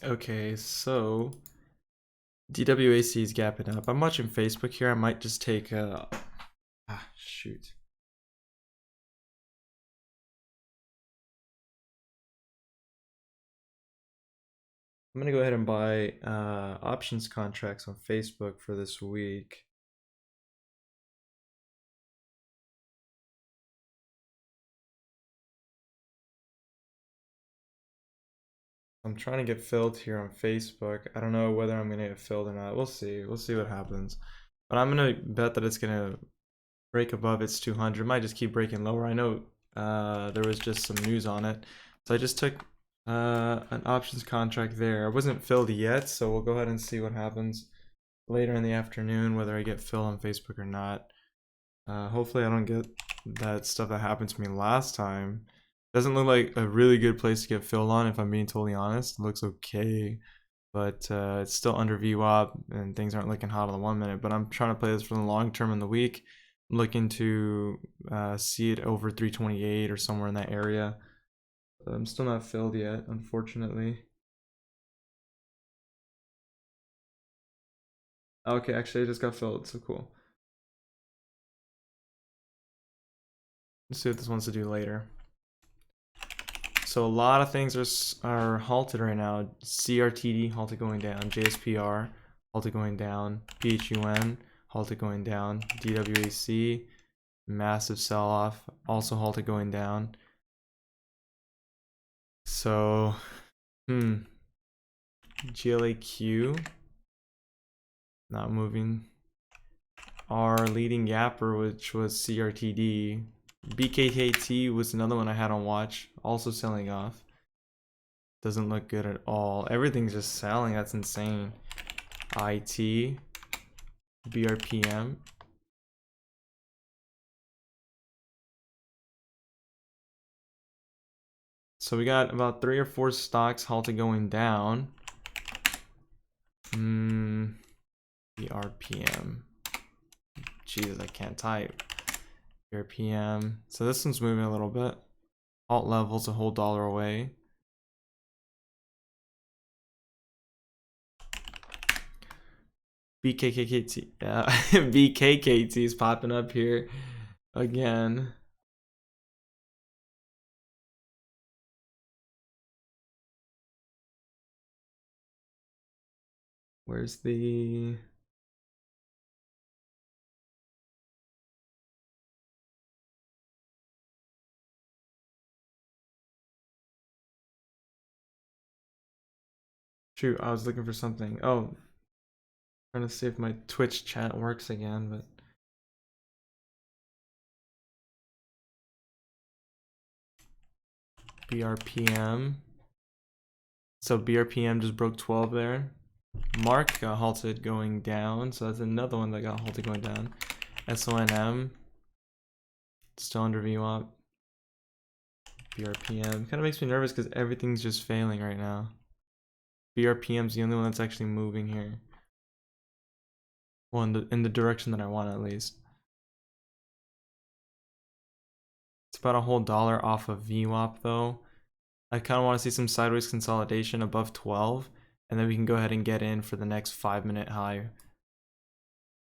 Okay, so DWAC is gapping up. I'm watching Facebook here. I might just take shoot. I'm gonna go ahead and buy options contracts on Facebook for this week. I'm trying to get filled here on Facebook. I don't know whether I'm gonna get filled or not. We'll see. We'll see what happens. But I'm gonna bet that it's gonna break above its 200. It might just keep breaking lower. I know there was just some news on it, so I just took an options contract there. I wasn't filled yet, so we'll go ahead and see what happens later in the afternoon, whether I get filled on Facebook or not. Hopefully I don't get that stuff that happened to me last time. Doesn't look like a really good place to get filled on, if I'm being totally honest. It looks okay, but it's still under VWAP and things aren't looking hot on the 1 minute. But I'm trying to play this for the long term in the week. I'm looking to see it over 328 or somewhere in that area. I'm still not filled yet, unfortunately. Okay, actually I just got filled, so cool. Let's see what this wants to do later. So a lot of things are halted right now. CRTD halted going down, JSPR halted going down, PHUN halted going down, DWAC massive sell-off, also halted going down. So GLAQ not moving. Our leading gapper, which was CRTD. BKKT was another one I had on watch, also selling off. Doesn't look good at all. Everything's just selling. That's insane. IT, BRPM. So we got about 3 or 4 stocks halted going down. BRPM. Jesus, I can't type. BRPM. So this one's moving a little bit. Alt levels a whole dollar away. BKKT. BKKT is popping up here again. Where's the... Shoot, I was looking for something. Oh, trying to see if my Twitch chat works again, but... BRPM. So BRPM just broke 12 there. Mark got halted going down, so that's another one that got halted going down. SONM still under VWAP. BRPM kind of makes me nervous because everything's just failing right now. BRPM's the only one that's actually moving here. Well, in the direction that I want, at least. It's about a whole dollar off of VWAP though. I kind of want to see some sideways consolidation above 12, and then we can go ahead and get in for the next 5-minute high.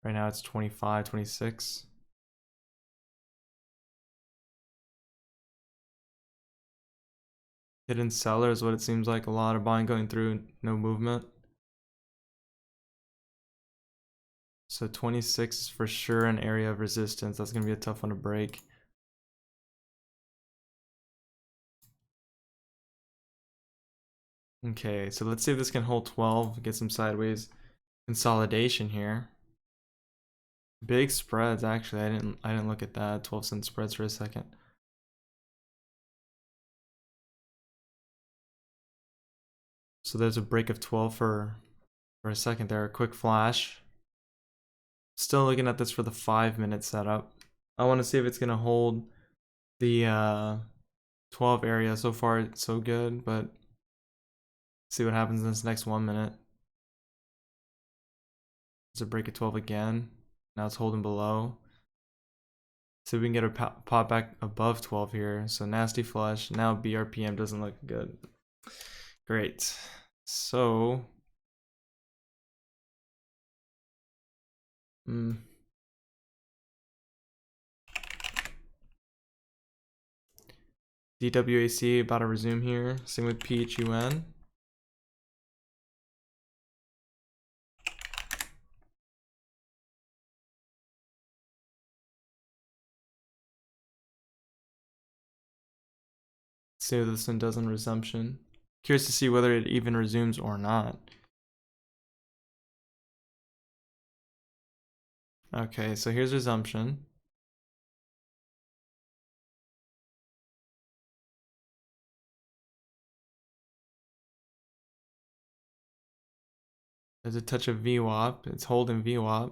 Right now it's 25, 26. Hidden seller is what it seems like. A lot of buying going through, no movement. So 26 is for sure an area of resistance. That's going to be a tough one to break. Okay, so let's see if this can hold 12, get some sideways consolidation here. Big spreads, actually. I didn't look at that. 12-cent spreads for a second. So there's a break of 12 for a second there. A quick flash. Still looking at this for the 5-minute setup. I want to see if it's going to hold the 12 area. So far, it's so good, but see what happens in this next 1 minute. There's a break of 12 again. Now it's holding below. See if we can get a pop back above 12 here. So nasty flush. Now BRPM doesn't look good. Great. So, DWAC about to resume here. Same with PHUN. See what this one does on resumption. Curious to see whether it even resumes or not. Okay, so here's resumption. There's a touch of VWAP. It's holding VWAP.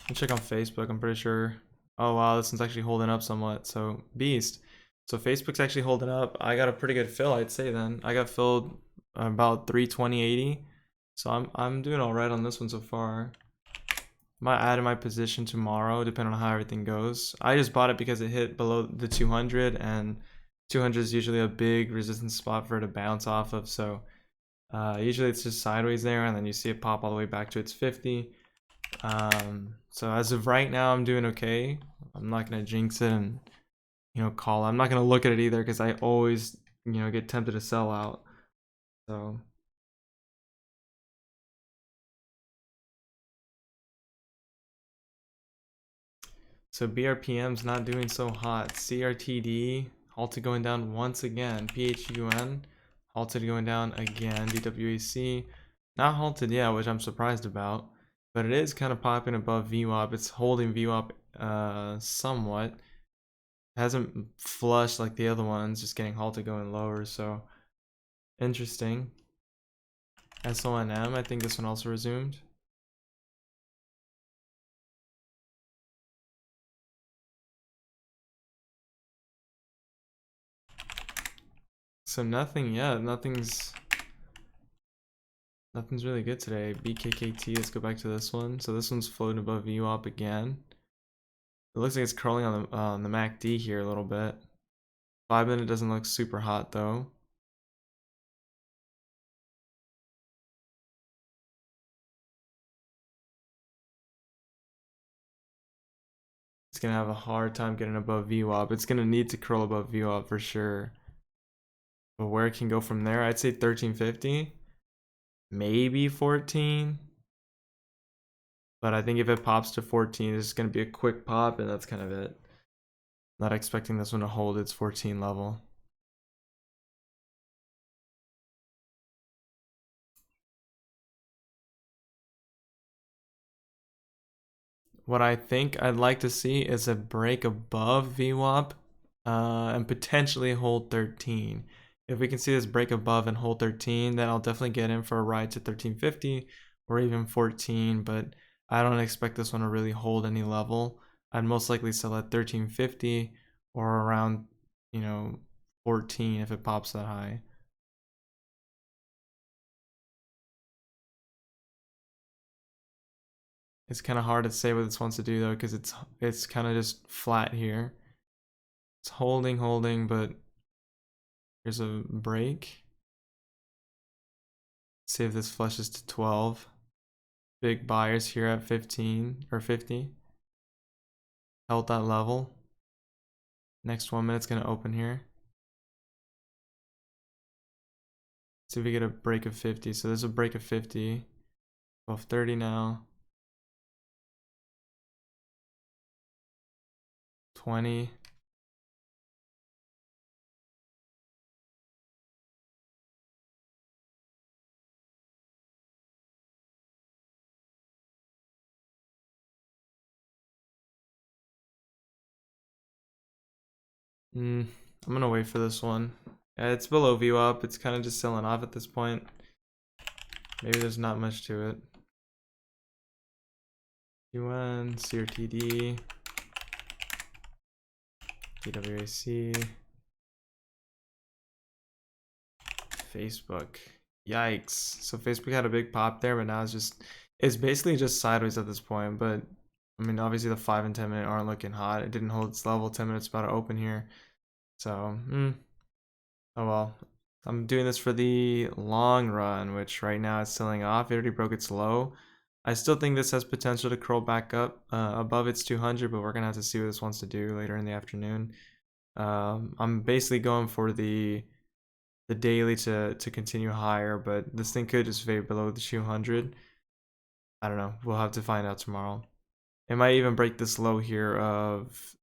I'll check on Facebook. I'm pretty sure. Oh wow, this one's actually holding up somewhat. So beast. So Facebook's actually holding up. I got a pretty good fill, I'd say. Then I got filled about 320.80. So I'm doing all right on this one so far. Might add in my position tomorrow, depending on how everything goes. I just bought it because it hit below the 200, and 200 is usually a big resistance spot for it to bounce off of. So usually it's just sideways there, and then you see it pop all the way back to its 50. So as of right now, I'm doing okay. I'm not gonna jinx it and call. I'm not gonna look at it either because I always get tempted to sell out. So BRPM's not doing so hot. CRTD halted going down once again. PHUN halted going down again. DWAC not halted yet, which I'm surprised about, but it is kind of popping above VWAP. It's holding VWAP somewhat. It hasn't flushed like the other ones, just getting halted going lower. So interesting. SONM, I think this one also resumed. So nothing yet. Nothing's really good today. BKKT, let's go back to this one. So this one's floating above VWAP again. It looks like it's curling on the MACD here a little bit. 5 minute doesn't look super hot though. It's gonna have a hard time getting above VWAP. It's gonna need to curl above VWAP for sure. But where it can go from there, I'd say 1350, maybe 14. But I think if it pops to 14, it's gonna be a quick pop, and that's kind of it. Not expecting this one to hold its 14 level. What I think I'd like to see is a break above VWAP and potentially hold 13. If we can see this break above and hold 13, then I'll definitely get in for a ride to 1350 or even 14, but I don't expect this one to really hold any level. I'd most likely sell at 1350 or around 14 if it pops that high. It's kind of hard to say what this wants to do though, because it's kind of just flat here. It's holding, but here's a break. See if this flushes to 12. Big buyers here at 15 or 50. Held that level. Next 1 minute's gonna open here. See if we get a break of 50. So there's a break of 50. Above 30 now. 20. I'm gonna wait for this one. It's below VWAP. It's kind of just selling off at this point. Maybe there's not much to it. UN, CRTD, DWAC, Facebook. Yikes. So Facebook had a big pop there, but now it's basically just sideways at this point. But I mean, obviously the 5 and 10 minute aren't looking hot. It didn't hold its level. 10 minutes about to open here. So, oh well. I'm doing this for the long run, which right now is selling off. It already broke its low. I still think this has potential to curl back up above its 200, but we're gonna have to see what this wants to do later in the afternoon. I'm basically going for the daily to continue higher, but this thing could just fade below the 200. I don't know. We'll have to find out tomorrow. It might even break this low here of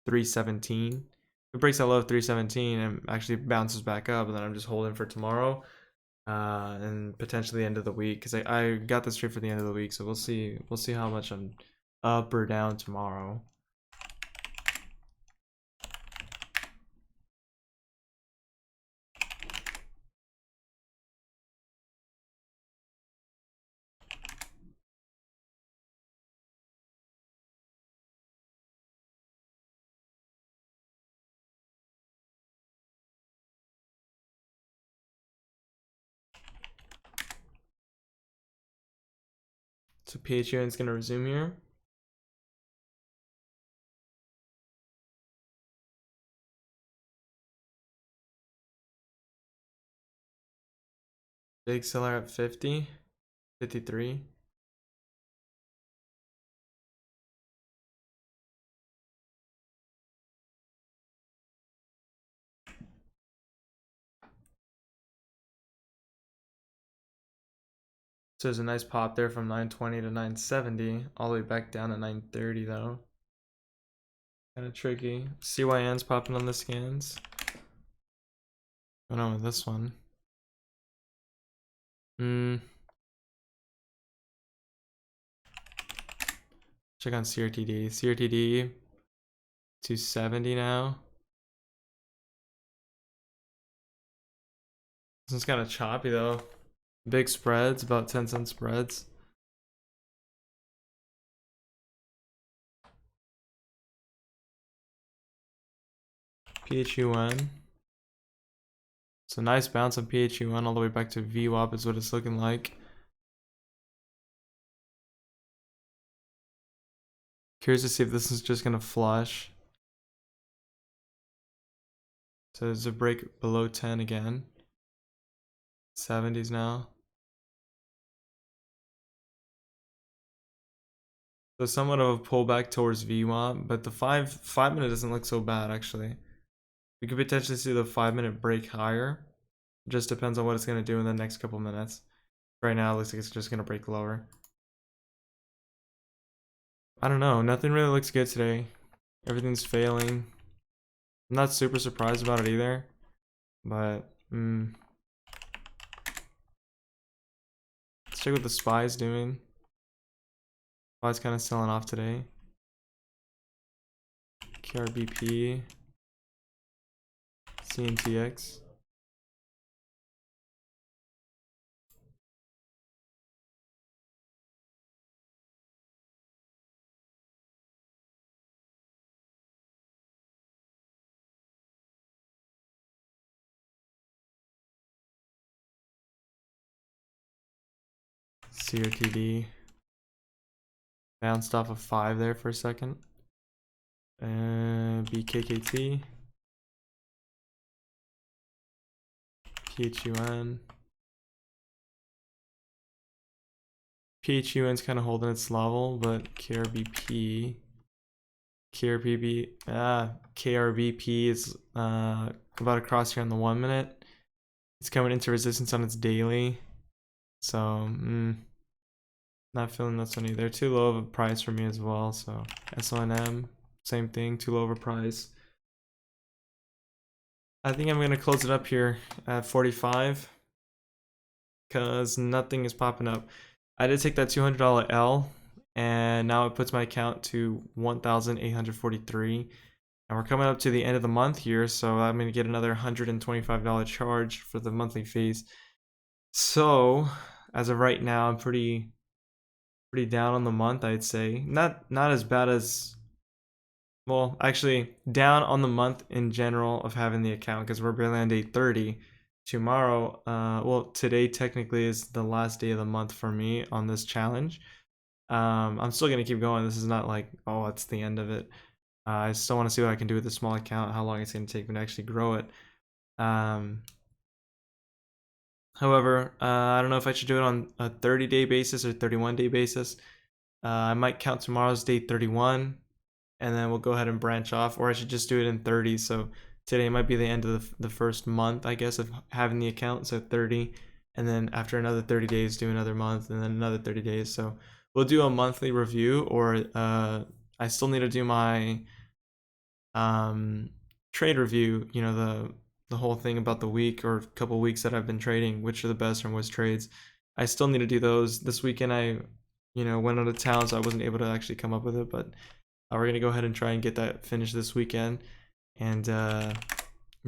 317. If it breaks that low of 317 and actually bounces back up, and then I'm just holding for tomorrow and potentially the end of the week, because I got this trade for the end of the week, so we'll see how much I'm up or down tomorrow. So PHUN is going to resume here. Big seller at 50, 53. So there's a nice pop there from 920 to 970, all the way back down to 930 though. Kind of tricky. CYN's popping on the scans. Going on with this one. Check on CRTD. CRTD 270 now. This one's kind of choppy though. Big spreads, about 10-cent spreads. PHUN. So nice bounce on PHUN all the way back to VWAP is what it's looking like. Curious to see if this is just gonna flush. So there's a break below 10 again. 70s now. So somewhat of a pullback towards VWAP, but the 5 minute doesn't look so bad actually. We could potentially see the 5-minute break higher. Just depends on what it's gonna do in the next couple minutes. Right now it looks like it's just gonna break lower. I don't know, nothing really looks good today. Everything's failing. I'm not super surprised about it either, but let's check what the SPY's doing. SPY's kind of selling off today. KRBP, CNTX. CRTD bounced off of 5 there for a second. And BKKT, PHUN. PHUN's kind of holding its level, but KRBP is about to cross here on the 1 minute. It's coming into resistance on its daily, so not feeling this one either. Too low of a price for me as well. So SONM, same thing, too low of a price. I think I'm gonna close it up here at 45 because nothing is popping up. I did take that $200 L, and now it puts my account to 1,843. And we're coming up to the end of the month here, so I'm gonna get another $125 charge for the monthly fees. So as of right now, I'm pretty down on the month, I'd say. Not as bad as, well, actually down on the month in general of having the account, because we're barely on day 30. Tomorrow, well, today technically is the last day of the month for me on this challenge. I'm still gonna keep going. This is not like, oh, it's the end of it. I still want to see what I can do with this small account, how long it's going to take me to actually grow it. However, I don't know if I should do it on a 30-day basis or 31-day basis. I might count tomorrow's day 31, and then we'll go ahead and branch off, or I should just do it in 30. So today might be the end of the first month, I guess, of having the account, so 30, and then after another 30 days, do another month, and then another 30 days. So we'll do a monthly review, or I still need to do my trade review, you know, the whole thing about the week or couple weeks that I've been trading, which are the best and worst trades. I still need to do those. This weekend I, you know, went out of town, so I wasn't able to actually come up with it, but we're gonna go ahead and try and get that finished this weekend, and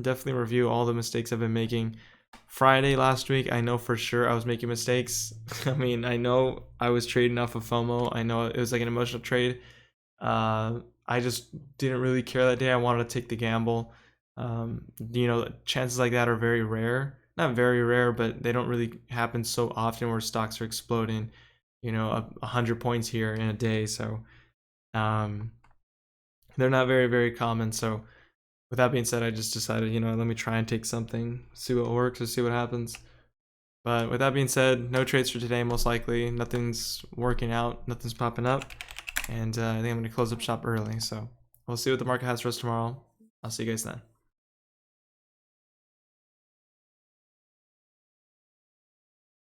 definitely review all the mistakes I've been making. Friday last week, I know for sure I was making mistakes. I mean, I know I was trading off of FOMO. I know it was like an emotional trade. I just didn't really care that day. I wanted to take the gamble. You know, chances like that are very rare. Not very rare, but they don't really happen so often where stocks are exploding, you know, 100 points here in a day. So they're not very, very common. So with that being said, I just decided, you know, let me try and take something, see what works or see what happens. But with that being said, no trades for today, most likely. Nothing's working out, nothing's popping up. And I think I'm going to close up shop early. So we'll see what the market has for us tomorrow. I'll see you guys then.